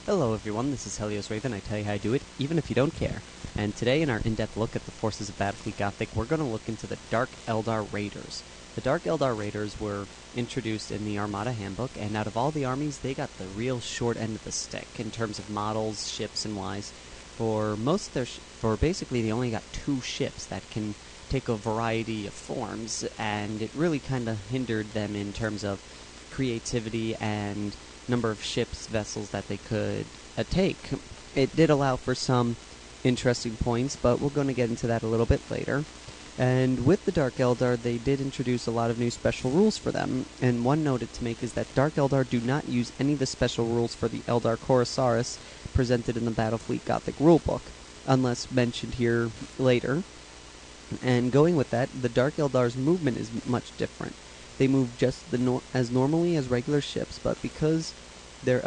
Hello everyone, this is Helios Raven. I tell you how I do it, even if you don't care. And today in our in-depth look at the forces of Battlefleet Gothic, we're going to look into the Dark Eldar Raiders. The Dark Eldar Raiders were introduced in the Armada Handbook, and out of all the armies, they got the real short end of the stick in terms of models, ships, and wise. For most of their, for basically they only got 2 ships that can take a variety of forms, and it really kind of hindered them in terms of creativity and number of ships, vessels that they could take. It did allow for some interesting points, but we're going to get into that a little bit later. And with the Dark Eldar, they did introduce a lot of new special rules for them, and one note to make is that Dark Eldar do not use any of the special rules for the Eldar Chorosaurus presented in the Battlefleet Gothic rulebook, unless mentioned here later. And going with that, the Dark Eldar's movement is much different. They move just as normally as regular ships, but because their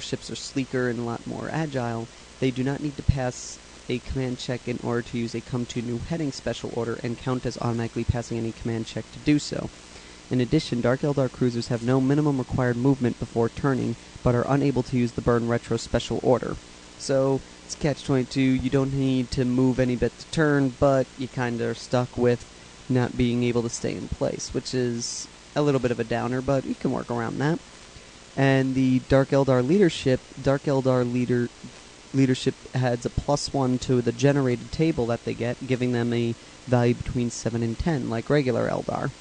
ships are sleeker and a lot more agile, they do not need to pass a command check in order to use a come to new heading special order and count as automatically passing any command check to do so. In addition, Dark Eldar cruisers have no minimum required movement before turning, but are unable to use the burn retro special order. So it's catch-22, you don't need to move any bit to turn, but you kinda are stuck with not being able to stay in place, which is a little bit of a downer, but you can work around that. And the Dark Eldar leadership adds a +1 to the generated table that they get, giving them a value between 7 and 10, like regular Eldar.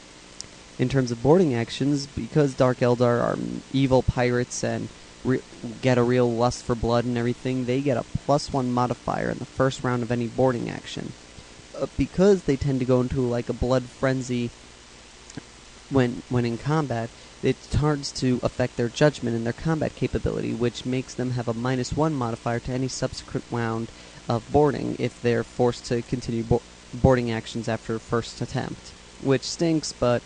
In terms of boarding actions, because Dark Eldar are evil pirates and get a real lust for blood and everything, they get a +1 modifier in the first round of any boarding action. Because they tend to go into like a blood frenzy when in combat, it starts to affect their judgment and their combat capability, which makes them have a -1 modifier to any subsequent round of boarding if they're forced to continue boarding actions after first attempt, which stinks, but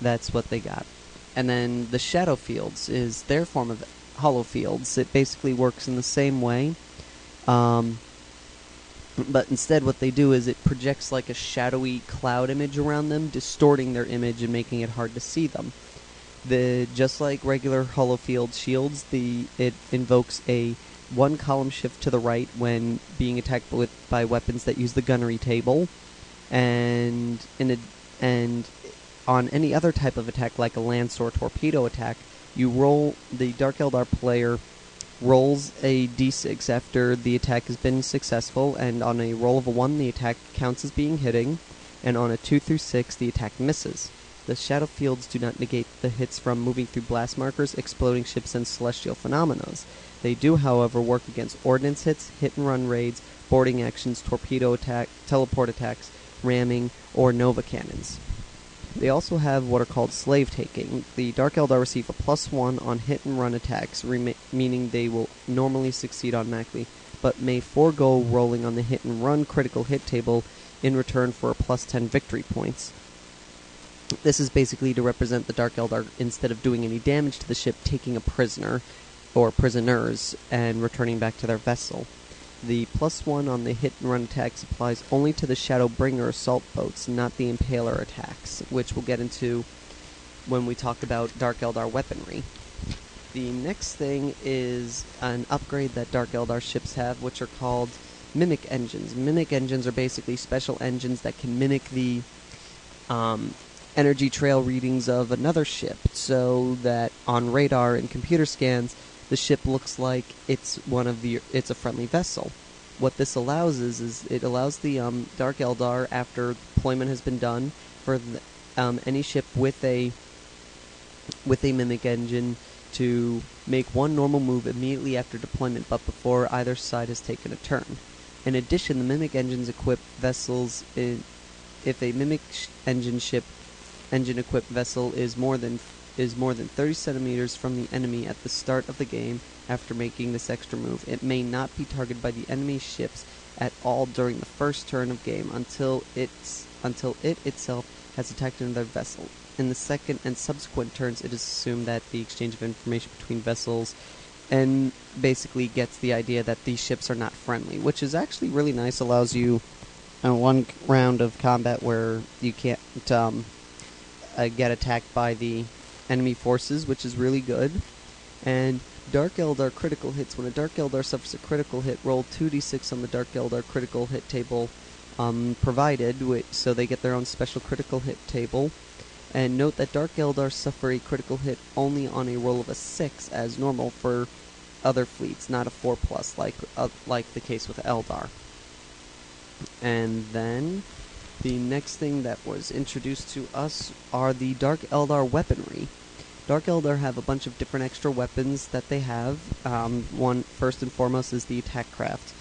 that's what they got. And then the Shadow Fields is their form of Hollow Fields. It basically works in the same way. But instead what they do is it projects like a shadowy cloud image around them, distorting their image and making it hard to see them. Just like regular Hollow Field shields, it invokes a 1 column shift to the right when being attacked by weapons that use the gunnery table, and on any other type of attack like a lance or torpedo attack, the Dark Eldar player rolls a d6 after the attack has been successful, and on a roll of a 1 the attack counts as being hitting, and on a 2 through 6 the attack misses. The Shadow Fields do not negate the hits from moving through blast markers, exploding ships, and celestial phenomena. They do, however, work against ordnance hits, hit-and-run raids, boarding actions, torpedo attack, teleport attacks, ramming, or nova cannons. They also have what are called slave taking. The Dark Eldar receive a +1 on hit-and-run attacks, meaning they will normally succeed automatically, but may forego rolling on the hit-and-run critical hit table in return for a +10 victory points. This is basically to represent the Dark Eldar, instead of doing any damage to the ship, taking a prisoner, or prisoners, and returning back to their vessel. The +1 on the hit-and-run attacks applies only to the Shadowbringer assault boats, not the Impaler attacks, which we'll get into when we talk about Dark Eldar weaponry. The next thing is an upgrade that Dark Eldar ships have, which are called Mimic Engines. Mimic Engines are basically special engines that can mimic the energy trail readings of another ship, so that on radar and computer scans, the ship looks like it's a friendly vessel. What this allows is it allows the Dark Eldar, after deployment has been done, for any ship with a mimic engine to make 1 normal move immediately after deployment, but before either side has taken a turn. In addition, the mimic engines equip vessels if a mimic engine-equipped vessel is more than 30 centimeters from the enemy at the start of the game after making this extra move, it may not be targeted by the enemy ships at all during the first turn of game until it itself has attacked another vessel. In the second and subsequent turns, it is assumed that the exchange of information between vessels and basically gets the idea that these ships are not friendly, which is actually really nice. Allows you 1 round of combat where you can't get attacked by the enemy forces, which is really good. And Dark Eldar critical hits. When a Dark Eldar suffers a critical hit, roll 2d6 on the Dark Eldar critical hit table provided, so they get their own special critical hit table. And note that Dark Eldar suffer a critical hit only on a roll of a 6 as normal for other fleets, not a 4+ like the case with Eldar. And then the next thing that was introduced to us are the Dark Eldar weaponry. Dark Eldar have a bunch of different extra weapons that they have. One, first and foremost, is the attack craft.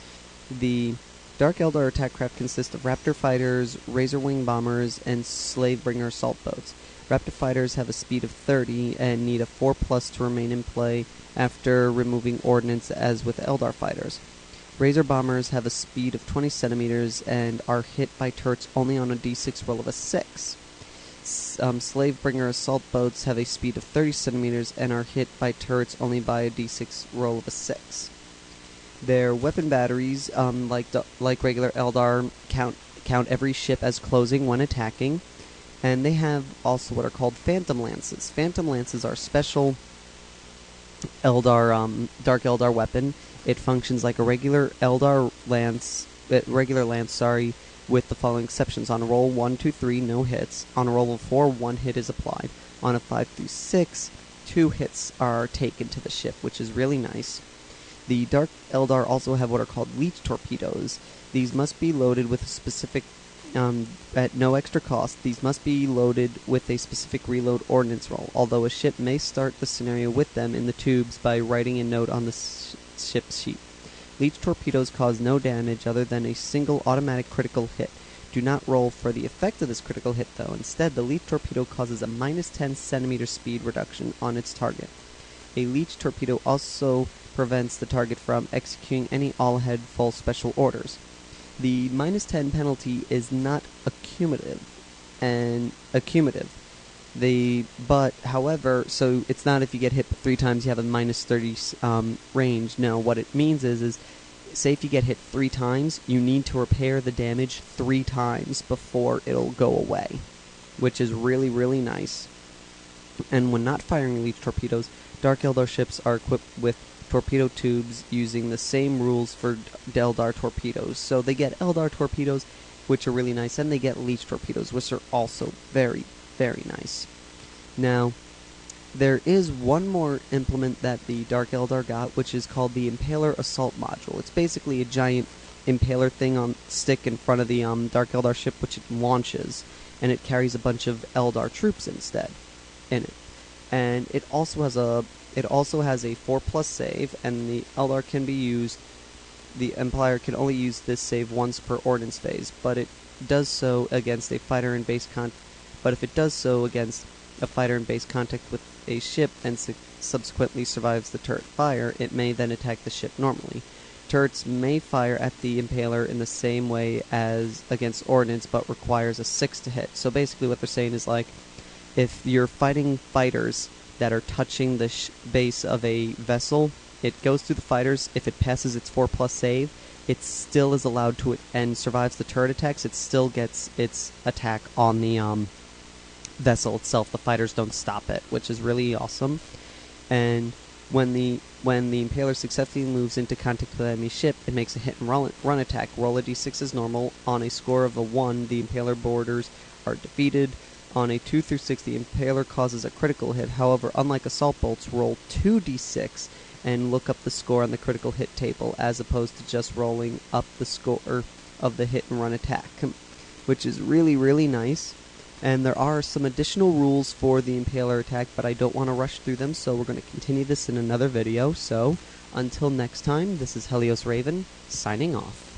The Dark Eldar attack craft consists of Raptor fighters, Razor Wing bombers, and Slave Bringer assault boats. Raptor fighters have a speed of 30 and need a 4+ to remain in play after removing ordnance, as with Eldar fighters. Razor bombers have a speed of 20 centimeters and are hit by turrets only on a d6 roll of a 6. Slave Bringer assault boats have a speed of 30 centimeters and are hit by turrets only by a d6 roll of a 6. Their weapon batteries, like regular Eldar, count every ship as closing when attacking, and they have also what are called Phantom Lances. Phantom Lances are special Dark Eldar weapon. It functions like a regular lance, with the following exceptions. On a roll 1, 2, 3, no hits. On a roll of 4, 1 hit is applied. On a 5 through 6, 2 hits are taken to the ship, which is really nice. The Dark Eldar also have what are called leech torpedoes. These must be loaded with a specific, at no extra cost. These must be loaded with a specific reload ordnance roll, although a ship may start the scenario with them in the tubes by writing a note on the ship's sheet. Leech torpedoes cause no damage other than a single automatic critical hit. Do not roll for the effect of this critical hit, though. Instead, the leech torpedo causes a minus 10 centimeter speed reduction on its target. A leech torpedo also prevents the target from executing any all-ahead full special orders. The minus 10 penalty is not accumulative. However, so it's not if you get hit 3 times you have a minus 30 range. No, what it means is say if you get hit 3 times, you need to repair the damage 3 times before it'll go away, which is really, really nice. And when not firing leech torpedoes, Dark Eldar ships are equipped with torpedo tubes using the same rules for Eldar torpedoes. So they get Eldar torpedoes, which are really nice, and they get leech torpedoes, which are also very, very nice. Now, there is one more implement that the Dark Eldar got, which is called the Impaler Assault Module. It's basically a giant impaler thing on stick in front of the Dark Eldar ship, which it launches, and it carries a bunch of Eldar troops instead in it. And it also has a 4+ save, and the Eldar can be used. The Empire can only use this save once per ordnance phase, but it does so against a fighter in base But if it does so against a fighter in base contact with a ship and subsequently survives the turret fire, it may then attack the ship normally. Turrets may fire at the Impaler in the same way as against ordnance, but requires a 6 to hit. So basically what they're saying is, like, if you're fighting fighters that are touching the base of a vessel, it goes through the fighters. If it passes its 4+ save, it still is allowed to and survives the turret attacks. It still gets its attack on the vessel itself. The fighters don't stop it, which is really awesome. And when the Impaler successfully moves into contact with the enemy ship, it makes a hit and run attack. Roll a d6 as normal. On a score of a 1, the Impaler boarders are defeated. On a 2 through 6, the Impaler causes a critical hit. However, unlike assault bolts, roll 2d6 and look up the score on the critical hit table, as opposed to just rolling up the score of the hit and run attack, which is really, really nice. And there are some additional rules for the Impaler attack, but I don't want to rush through them, so we're going to continue this in another video. So, until next time, this is Helios Raven, signing off.